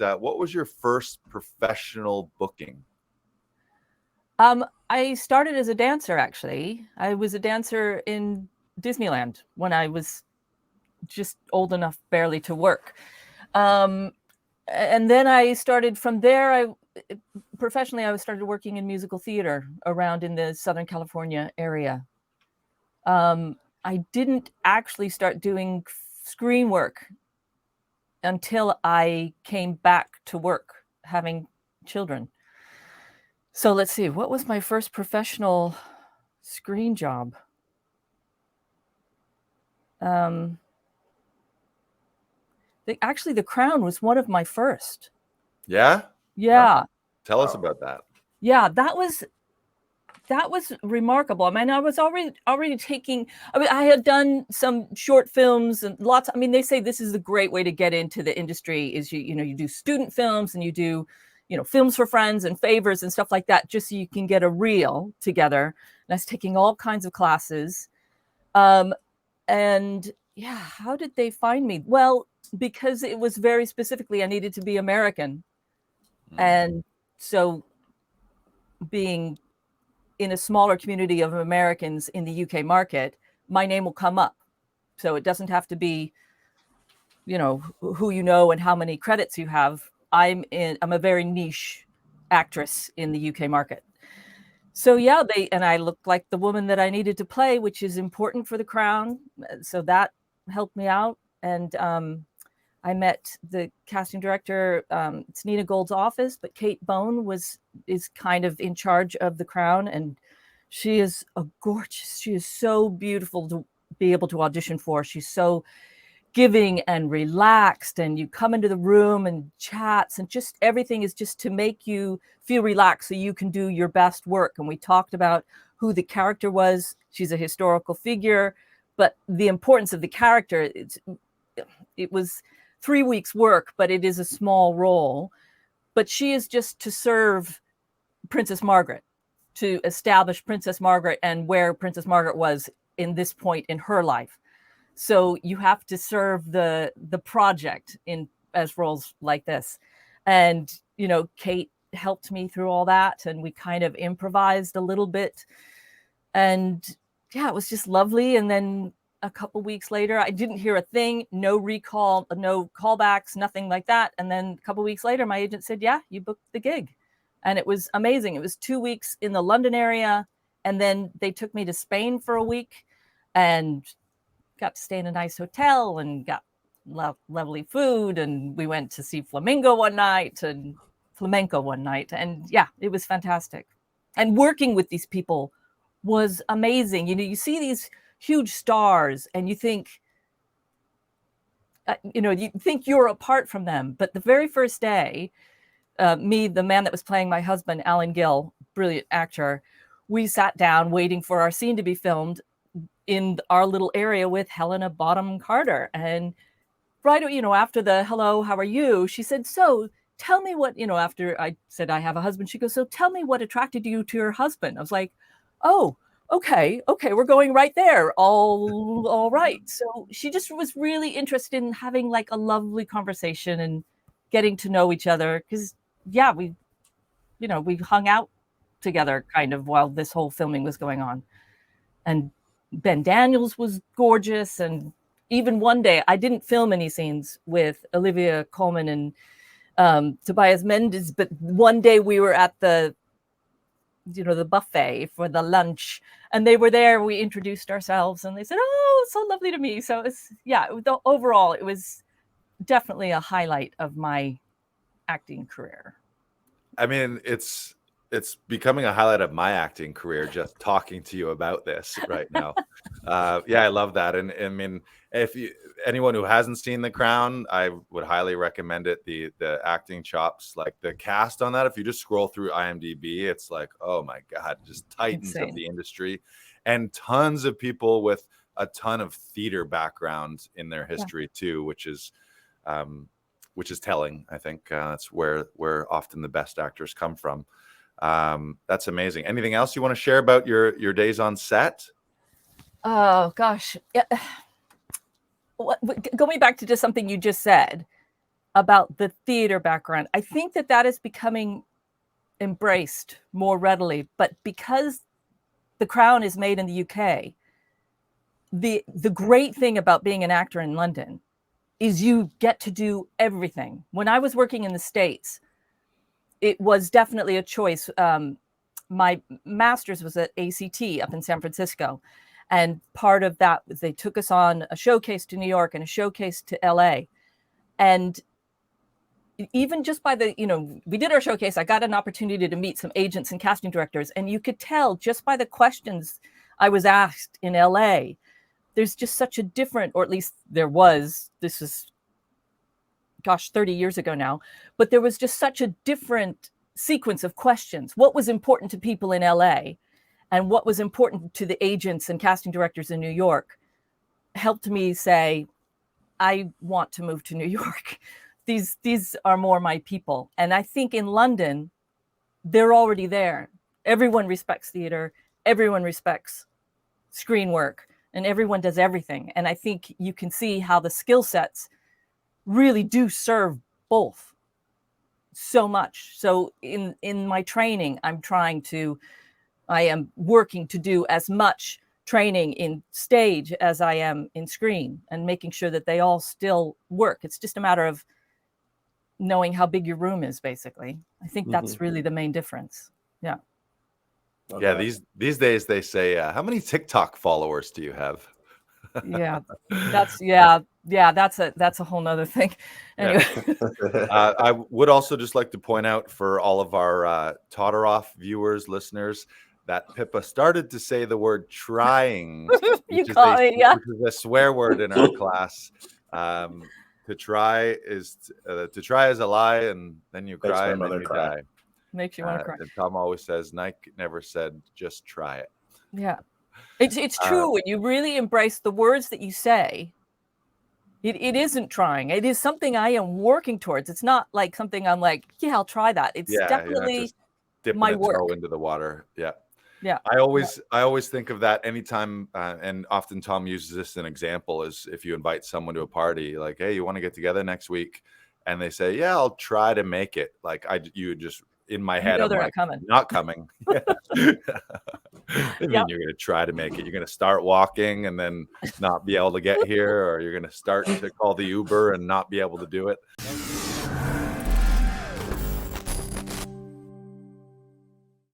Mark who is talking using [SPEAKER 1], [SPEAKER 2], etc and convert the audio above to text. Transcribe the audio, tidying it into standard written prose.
[SPEAKER 1] what was your first professional booking?
[SPEAKER 2] I started as a dancer, actually. I was a dancer in Disneyland when I was just old enough barely to work. And then I started from there. Professionally, I started working in musical theater around in the Southern California area. I didn't actually start doing screen work until I came back to work having children. So let's see, what was my first professional screen job? Actually, The Crown was one of my first.
[SPEAKER 1] Yeah?
[SPEAKER 2] Yeah.
[SPEAKER 1] Tell us about that.
[SPEAKER 2] Yeah, that was remarkable. I mean, I was already taking, I had done some short films and lots. I mean, they say this is a great way to get into the industry is you do student films and you do, films for friends and favors and stuff like that, just so you can get a reel together. And I was taking all kinds of classes. And yeah, how did they find me? Well, because it was very specifically, I needed to be American. And so being in a smaller community of Americans in the UK market, my name will come up. So it doesn't have to be, who you know and how many credits you have. I'm a very niche actress in the UK market. So yeah, I looked like the woman that I needed to play, which is important for The Crown. So that helped me out. And I met the casting director. It's Nina Gold's office, but Kate Bone is kind of in charge of The Crown, and she is she is so beautiful to be able to audition for. She's so giving and relaxed, and you come into the room and chats, and just everything is just to make you feel relaxed so you can do your best work. And we talked about who the character was. She's a historical figure, but the importance of the character, it was 3 weeks work, but it is a small role. But she is just to serve Princess Margaret, to establish Princess Margaret and where Princess Margaret was in this point in her life. So you have to serve the project as roles like this. And, Kate helped me through all that, and we kind of improvised a little bit. And yeah, it was just lovely. And then a couple weeks later, I didn't hear a thing, no recall, no callbacks, nothing like that. And then a couple weeks later, my agent said, yeah, you booked the gig. And it was amazing. It was 2 weeks in the London area. And then they took me to Spain for a week and got to stay in a nice hotel and got lovely food. And we went to see flamenco one night. And yeah, it was fantastic. And working with these people was amazing. You see these huge stars and you think, you think you're apart from them. But the very first day, the man that was playing my husband, Alan Gill, brilliant actor, we sat down waiting for our scene to be filmed in our little area with Helena Bonham Carter. And right, after the hello, how are you? She said, so tell me what, after I said I have a husband, she goes, so tell me what attracted you to your husband. I was like, oh, okay, we're going right there. All right. So she just was really interested in having like a lovely conversation and getting to know each other. Because yeah, we hung out together kind of while this whole filming was going on. And Ben Daniels was gorgeous. And even one day, I didn't film any scenes with Olivia Colman and Tobias Menzies, but one day we were at the buffet for the lunch, and they were there. We introduced ourselves, and they said, "Oh, it's so lovely to meet." So overall, it was definitely a highlight of my acting career.
[SPEAKER 1] I mean, it's becoming a highlight of my acting career just talking to you about this right now. Yeah, I love that. And I mean, if anyone who hasn't seen The Crown, I would highly recommend it. The acting chops, like the cast on that, if you just scroll through IMDb, it's like, oh my God, just titans Insane. Of the industry, and tons of people with a ton of theater background in their history too, which is telling. I think that's where often the best actors come from. That's amazing. Anything else you want to share about your days on set?
[SPEAKER 2] Oh gosh, yeah. Going back to just something you just said, about the theater background. I think that that is becoming embraced more readily, but because The Crown is made in the UK, the great thing about being an actor in London is you get to do everything. When I was working in the States, it was definitely a choice. My master's was at ACT up in San Francisco. And part of that was they took us on a showcase to New York and a showcase to LA. And even just by the, we did our showcase, I got an opportunity to meet some agents and casting directors. And you could tell just by the questions I was asked in LA, there's just such a different, or at least there was, this is, 30 years ago now, but there was just such a different sequence of questions. What was important to people in LA and what was important to the agents and casting directors in New York helped me say, I want to move to New York. These are more my people. And I think in London, they're already there. Everyone respects theater. Everyone respects screen work, and everyone does everything. And I think you can see how the skill sets really do serve both so much. So in my training, I am working to do as much training in stage as I am in screen, and making sure that they all still work. It's just a matter of knowing how big your room is, basically. I think that's really the main difference. Yeah.
[SPEAKER 1] Okay. Yeah, these days they say, how many TikTok followers do you have?
[SPEAKER 2] That's a whole nother thing. Anyway.
[SPEAKER 1] Yeah. I would also just like to point out for all of our Totteroff viewers, listeners, that Pippa started to say the word trying, which is a swear word in our class. To try is a lie, and then you cry and then you die.
[SPEAKER 2] Makes you want to cry.
[SPEAKER 1] And Tom always says, Nike never said, just try it.
[SPEAKER 2] Yeah. It's true. When you really embrace the words that you say, it isn't trying. It is something I am working towards. It's not like something I'm like, yeah, I'll try that. It's definitely
[SPEAKER 1] just dipping
[SPEAKER 2] my
[SPEAKER 1] a
[SPEAKER 2] work
[SPEAKER 1] toe into the water. Yeah.
[SPEAKER 2] Yeah.
[SPEAKER 1] I always think of that anytime, and often Tom uses this as an example, is if you invite someone to a party, like, hey, you want to get together next week? And they say, yeah, I'll try to make it. Like in my head, I'm like, not coming. I mean, you're going to try to make it. You're going to start walking and then not be able to get here, or you're going to start to call the Uber and not be able to do it.